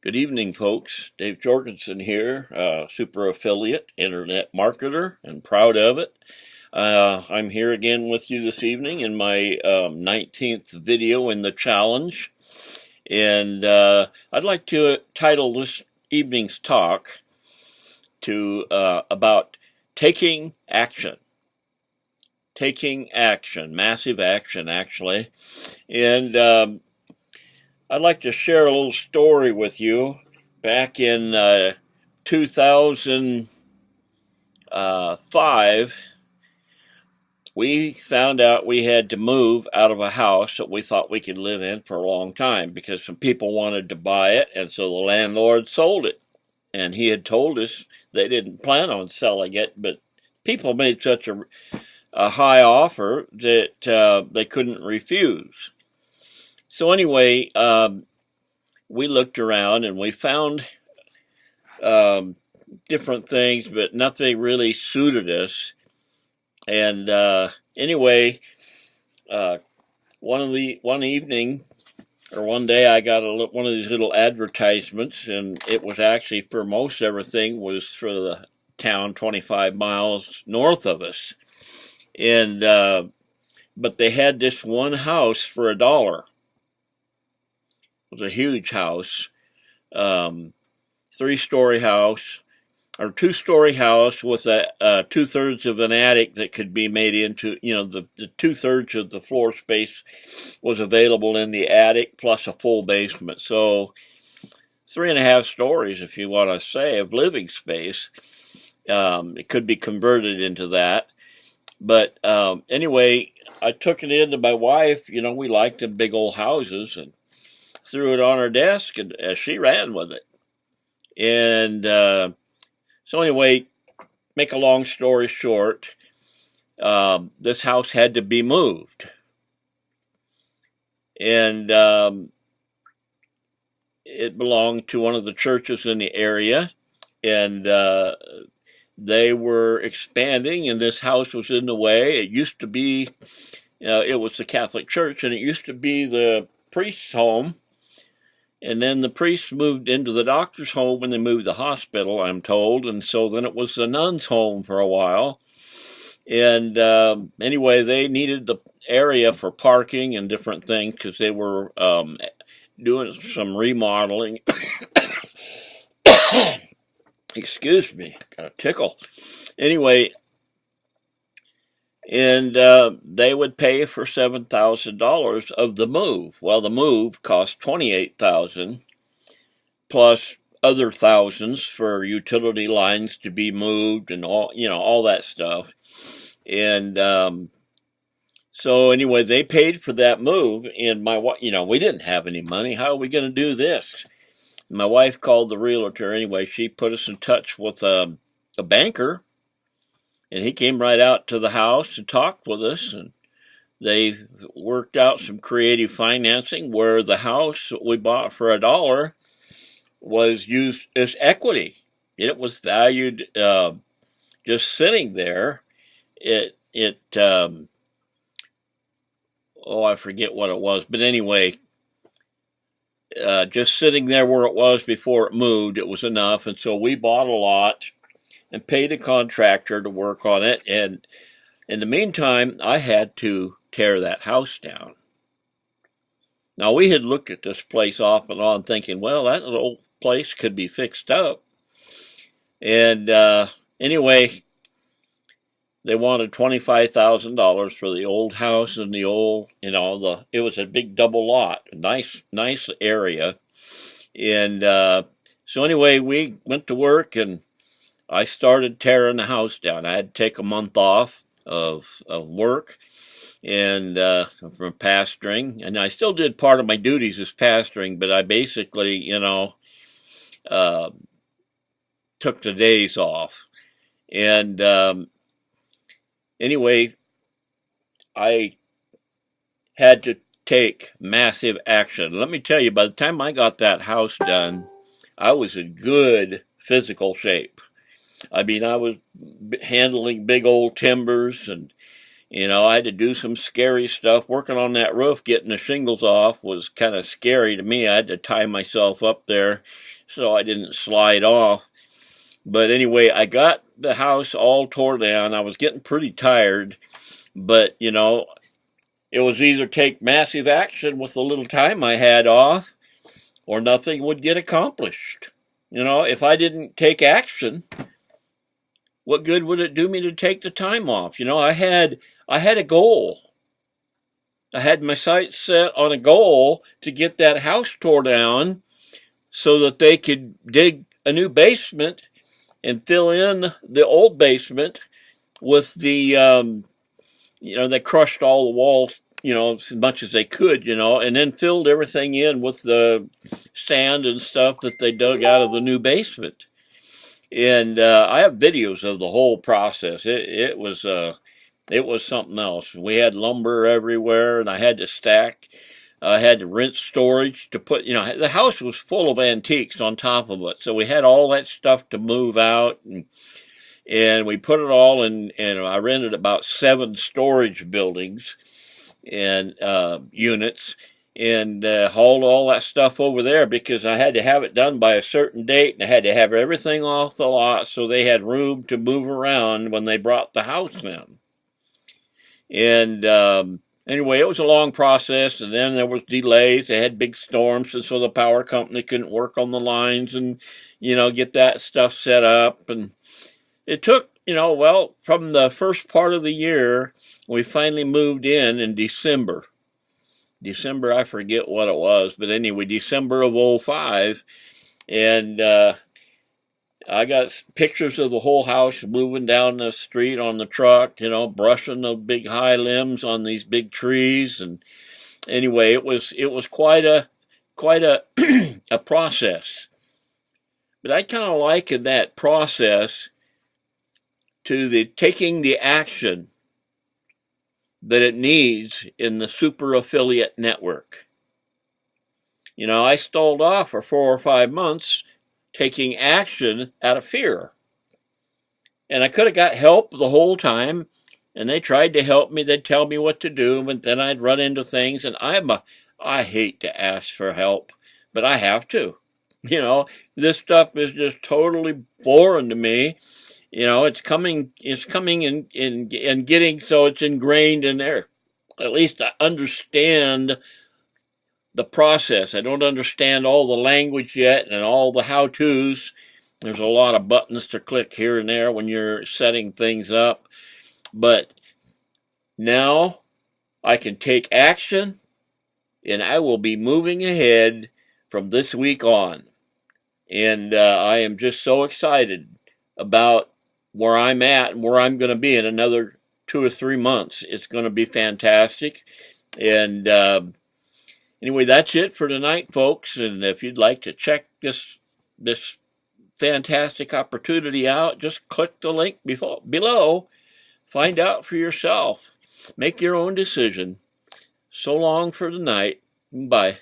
Good evening, folks. Dave Jorgensen here, super affiliate, internet marketer, and proud of it. I'm here again with you this evening in my 19th video in the challenge. And I'd like to title this evening's talk about taking action. Taking action, massive action, actually. And I'd like to share a little story with you. Back in 2005, we found out we had to move out of a house that we thought we could live in for a long time because some people wanted to buy it, and so the landlord sold it. And he had told us they didn't plan on selling it, but people made such a high offer that they couldn't refuse. So anyway, we looked around and we found different things, but nothing really suited us. And anyway, one evening or one day, I got one of these little advertisements, and it was actually for most everything was for the town 25 miles north of us. And but they had this one house for $1. It was a huge house, 3-story house, or 2-story house with a 2/3 of an attic that could be made into, the 2/3 of the floor space was available in the attic, plus a full basement. So 3.5 stories, if you want to say, of living space. It could be converted into that. But anyway, I took it in to my wife. We liked the big old houses, and threw it on her desk, and she ran with it. And so anyway, make a long story short, this house had to be moved. And it belonged to one of the churches in the area, and they were expanding, and this house was in the way. It used to be, it was the Catholic Church, and it used to be the priest's home. And then the priests moved into the doctor's home when they moved the hospital, I'm told. And so then it was the nun's home for a while. And anyway, they needed the area for parking and different things because they were doing some remodeling. Excuse me, got a tickle. Anyway, and they would pay for $7,000 of the move. Well, the move cost $28,000 plus other thousands for utility lines to be moved and all that stuff. And so anyway, they paid for that move. And we didn't have any money. How are we going to do this? My wife called the realtor. Anyway, she put us in touch with a banker. And he came right out to the house to talk with us, and they worked out some creative financing where the house that we bought for $1 was used as equity. It was valued just sitting there. I forget what it was, but anyway, just sitting there where it was before it moved, it was enough, and so we bought a lot and paid a contractor to work on it. And in the meantime, I had to tear that house down. Now, we had looked at this place off and on thinking, well, that little place could be fixed up. And anyway, they wanted $25,000 for the old house and the old, it was a big double lot, a nice area. And so anyway, we went to work, and I started tearing the house down. I had to take a month off of work and from pastoring, and I still did part of my duties as pastoring, but I basically, took the days off. And anyway, I had to take massive action. Let me tell you, by the time I got that house done, I was in good physical shape. I mean, I was handling big old timbers and, I had to do some scary stuff. Working on that roof, getting the shingles off was kind of scary to me. I had to tie myself up there so I didn't slide off. But anyway, I got the house all tore down. I was getting pretty tired, but it was either take massive action with the little time I had off, or nothing would get accomplished. If I didn't take action, what good would it do me to take the time off? I had a goal. I had my sights set on a goal to get that house tore down so that they could dig a new basement and fill in the old basement with the, they crushed all the walls, as much as they could, and then filled everything in with the sand and stuff that they dug out of the new basement. And I have videos of the whole process. It was something else. We had lumber everywhere, and I had to stack. I had to rent storage to put, the house was full of antiques on top of it. So we had all that stuff to move out, and we put it all in, and I rented about 7 storage buildings and units, and hauled all that stuff over there because I had to have it done by a certain date, and I had to have everything off the lot so they had room to move around when they brought the house in. And anyway, it was a long process, and then there was delays. They had big storms, and so the power company couldn't work on the lines and, get that stuff set up. And it took, from the first part of the year, we finally moved in December. I forget what it was, but anyway, December of 2005, and I got pictures of the whole house moving down the street on the truck, brushing the big high limbs on these big trees, and anyway, it was quite a a process. But I kind of liken that process to the taking the action that it needs in the super affiliate network. I stalled off for 4 or 5 months taking action out of fear. And I could have got help the whole time, and they tried to help me. They'd tell me what to do, but then I'd run into things, and I hate to ask for help, but I have to. This stuff is just totally foreign to me. It's coming and getting, so it's ingrained in there. At least I understand the process. I don't understand all the language yet and all the how-tos. There's a lot of buttons to click here and there when you're setting things up. But now I can take action, and I will be moving ahead from this week on. And I am just so excited about where I'm at and where I'm going to be in another 2 or 3 months. It's going to be fantastic. And anyway, that's it for tonight, folks. And if you'd like to check this fantastic opportunity out, just click the link below. Find out for yourself. Make your own decision. So long for tonight. Bye.